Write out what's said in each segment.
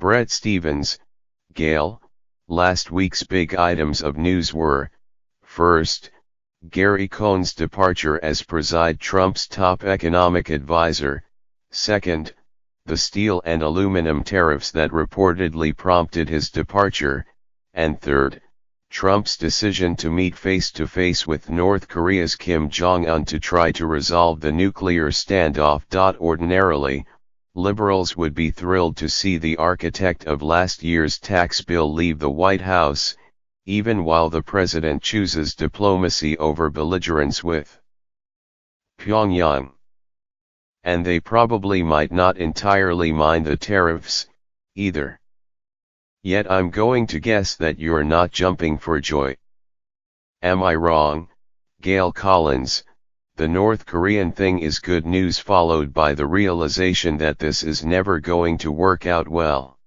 Bret Stephens, Gayle. Last week's big items of news were, first, Gary Cohn's departure as President Trump's top economic advisor, second, the steel and aluminum tariffs that reportedly prompted his departure, and third, Trump's decision to meet face-to-face with North Korea's Kim Jong-un to try to resolve the nuclear standoff. Ordinarily, liberals would be thrilled to see the architect of last year's tax bill leave the White House, even while the president chooses diplomacy over belligerence with Pyongyang. And they probably might not entirely mind the tariffs, either. Yet I'm going to guess that you're not jumping for joy. Am I wrong, Gayle Collins? The North Korean thing is good news followed by the realization that this is never going to work out well.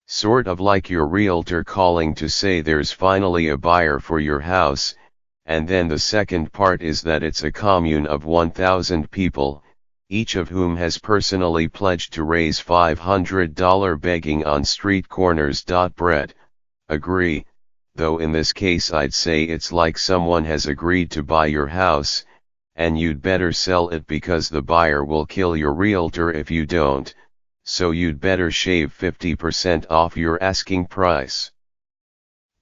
Sort of like your realtor calling to say there's finally a buyer for your house, and then the second part is that it's a commune of 1,000 people, each of whom has personally pledged to raise $500 begging on street corners. Bret, agree, though in this case I'd say it's like someone has agreed to buy your house, and you'd better sell it because the buyer will kill your realtor if you don't, so you'd better shave 50% off your asking price.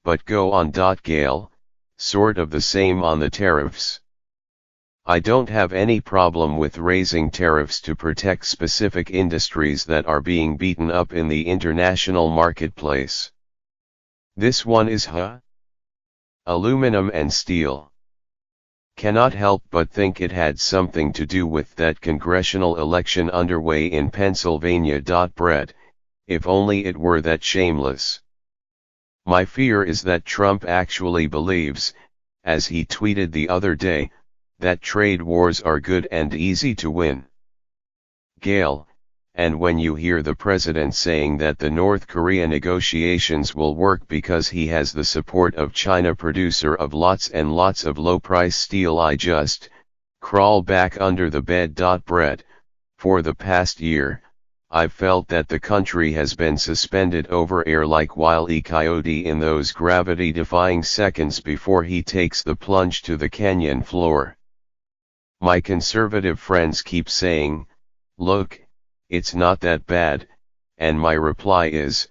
But go on. Gayle, sort of the same on the tariffs. I don't have any problem with raising tariffs to protect specific industries that are being beaten up in the international marketplace. This one is aluminum and steel. Cannot help but think it had something to do with that congressional election underway in Pennsylvania. Bret, if only it were that shameless. My fear is that Trump actually believes, as he tweeted the other day, that trade wars are good and easy to win. Gayle, and when you hear the president saying that the North Korea negotiations will work because he has the support of China, producer of lots and lots of low-price steel, I just crawl back under the bed. Bret, for the past year, I've felt that the country has been suspended over air like Wile E. Coyote in those gravity-defying seconds before he takes the plunge to the canyon floor. My conservative friends keep saying, look, it's not that bad, and my reply is,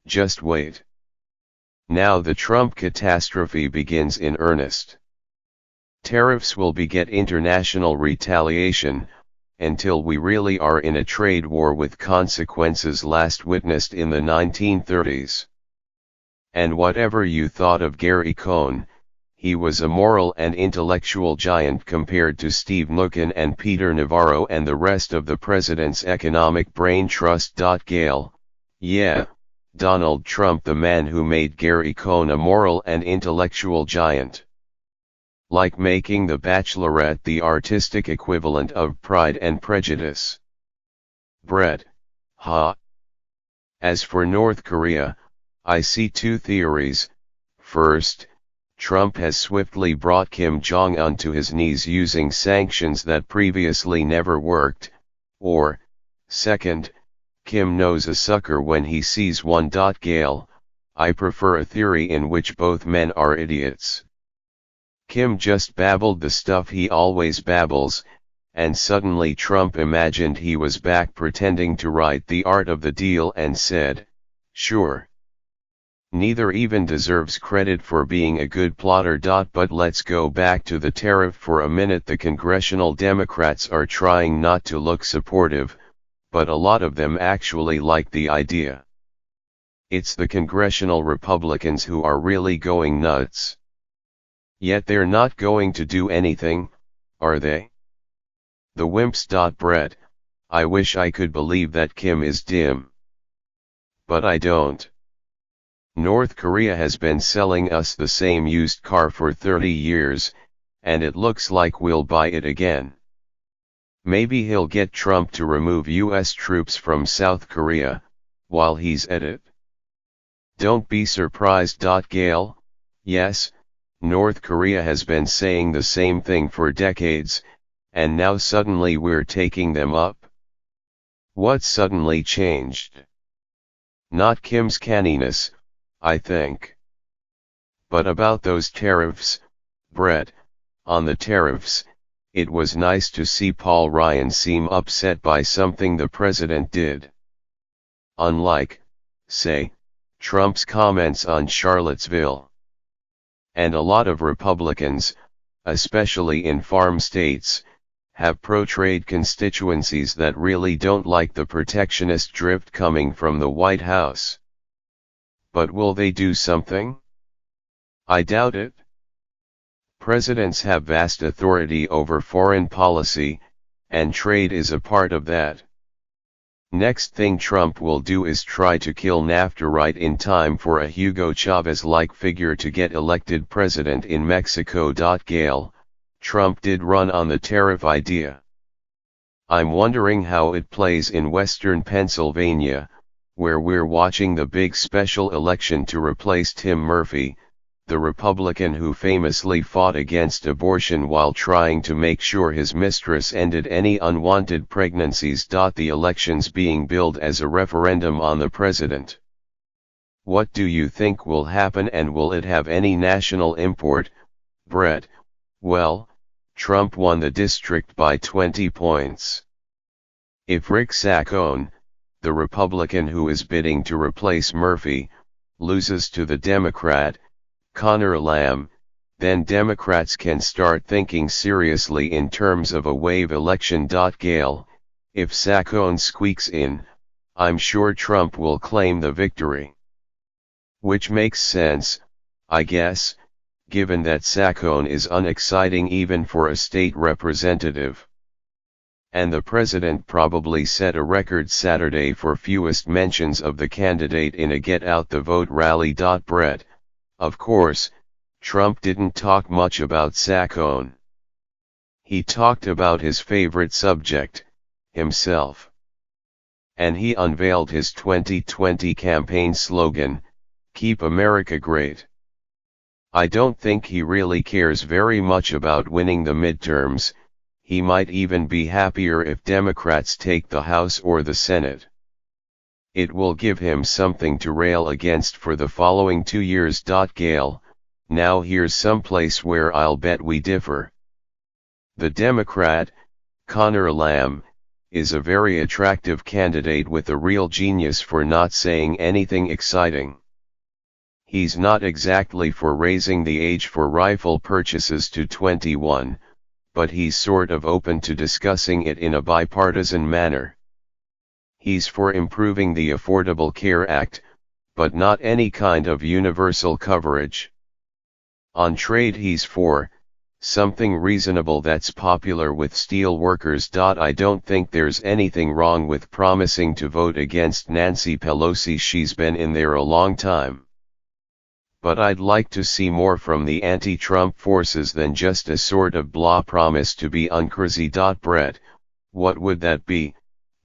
just wait. Now the Trump catastrophe begins in earnest. Tariffs will beget international retaliation, until we really are in a trade war with consequences last witnessed in the 1930s. And whatever you thought of Gary Cohn, he was a moral and intellectual giant compared to Steve Mnuchin and Peter Navarro and the rest of the president's economic brain trust. Gayle, yeah, Donald Trump, the man who made Gary Cohn a moral and intellectual giant. Like making The Bachelorette the artistic equivalent of Pride and Prejudice. Bret, As for North Korea, I see two theories. First, Trump has swiftly brought Kim Jong-un to his knees using sanctions that previously never worked, or, second, Kim knows a sucker when he sees one. Gayle, I prefer a theory in which both men are idiots. Kim just babbled the stuff he always babbles, and suddenly Trump imagined he was back pretending to write The Art of the Deal and said, sure. Neither even deserves credit for being a good plotter. But let's go back to the tariff for a minute. The congressional Democrats are trying not to look supportive, but a lot of them actually like the idea. It's the congressional Republicans who are really going nuts. Yet they're not going to do anything, are they? The wimps. Bret, I wish I could believe that Kim is dim. But I don't. North Korea has been selling us the same used car for 30 years, and it looks like we'll buy it again. Maybe he'll get Trump to remove US troops from South Korea, while he's at it. Don't be surprised. Gayle, yes, North Korea has been saying the same thing for decades, and now suddenly we're taking them up. What suddenly changed? Not Kim's canniness, I think. But about those tariffs, Brett, on the tariffs, it was nice to see Paul Ryan seem upset by something the president did. Unlike, say, Trump's comments on Charlottesville. And a lot of Republicans, especially in farm states, have pro-trade constituencies that really don't like the protectionist drift coming from the White House. But will they do something? I doubt it. Presidents have vast authority over foreign policy, and trade is a part of that. Next thing Trump will do is try to kill NAFTA right in time for a Hugo Chavez-like figure to get elected president in Mexico. Gale, Trump did run on the tariff idea. I'm wondering how it plays in western Pennsylvania, where we're watching the big special election to replace Tim Murphy, the Republican who famously fought against abortion while trying to make sure his mistress ended any unwanted pregnancies. The election's being billed as a referendum on the president. What do you think will happen, and will it have any national import, Brett? Well, Trump won the district by 20 points. If Rick Saccone, the Republican who is bidding to replace Murphy, loses to the Democrat, Connor Lamb, then Democrats can start thinking seriously in terms of a wave election. Gale, if Saccone squeaks in, I'm sure Trump will claim the victory. Which makes sense, I guess, given that Saccone is unexciting even for a state representative. And the president probably set a record Saturday for fewest mentions of the candidate in a Get Out the Vote rally. Brett, of course, Trump didn't talk much about Saccone. He talked about his favorite subject, himself. And he unveiled his 2020 campaign slogan, "Keep America Great." I don't think he really cares very much about winning the midterms. He might even be happier if Democrats take the House or the Senate. It will give him something to rail against for the following 2 years. Gale, now here's someplace where I'll bet we differ. The Democrat, Connor Lamb, is a very attractive candidate with a real genius for not saying anything exciting. He's not exactly for raising the age for rifle purchases to 21, but he's sort of open to discussing it in a bipartisan manner. He's for improving the Affordable Care Act, but not any kind of universal coverage. On trade he's for something reasonable that's popular with steel workers. I don't think there's anything wrong with promising to vote against Nancy Pelosi. She's been in there a long time. But I'd like to see more from the anti-Trump forces than just a sort of blah promise to be uncrazy. Brett, what would that be,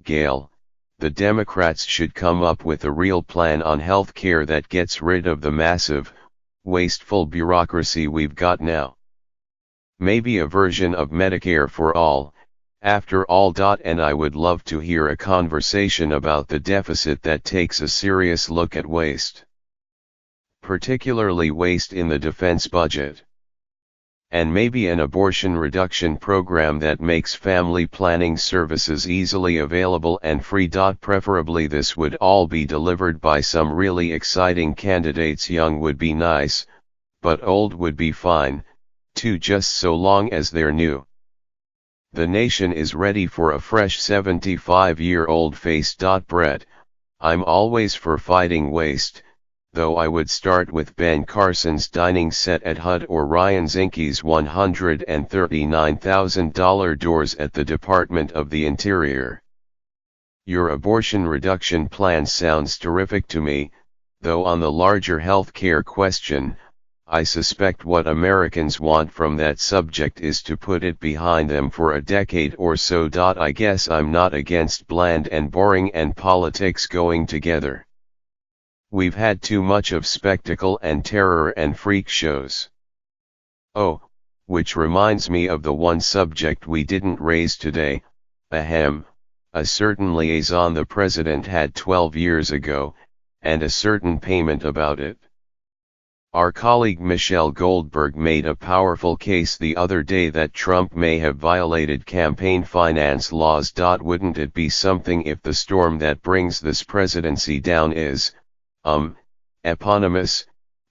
Gale? The Democrats should come up with a real plan on health care that gets rid of the massive, wasteful bureaucracy we've got now. Maybe a version of Medicare for all, after all. And I would love to hear a conversation about the deficit that takes a serious look at waste. Particularly waste in the defense budget. And maybe an abortion reduction program that makes family planning services easily available and free. Preferably this would all be delivered by some really exciting candidates. Young would be nice, but old would be fine, too, just so long as they're new. The nation is ready for a fresh 75-year-old face. Brett, I'm always for fighting waste, though I would start with Ben Carson's dining set at HUD or Ryan Zinke's $139,000 doors at the Department of the Interior. Your abortion reduction plan sounds terrific to me, though on the larger health care question, I suspect what Americans want from that subject is to put it behind them for a decade or so. I guess I'm not against bland and boring and politics going together. We've had too much of spectacle and terror and freak shows. Oh, which reminds me of the one subject we didn't raise today, a certain liaison the president had 12 years ago, and a certain payment about it. Our colleague Michelle Goldberg made a powerful case the other day that Trump may have violated campaign finance laws. Wouldn't it be something if the storm that brings this presidency down is, eponymous,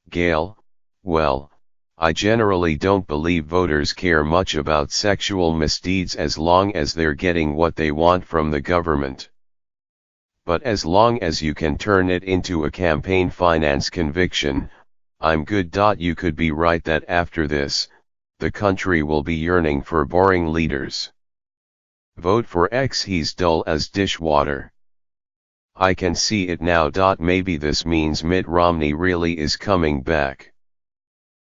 Gail? Well, I generally don't believe voters care much about sexual misdeeds as long as they're getting what they want from the government. But as long as you can turn it into a campaign finance conviction, I'm good. You could be right that after this, the country will be yearning for boring leaders. Vote for X, he's dull as dishwater. I can see it now. Maybe this means Mitt Romney really is coming back.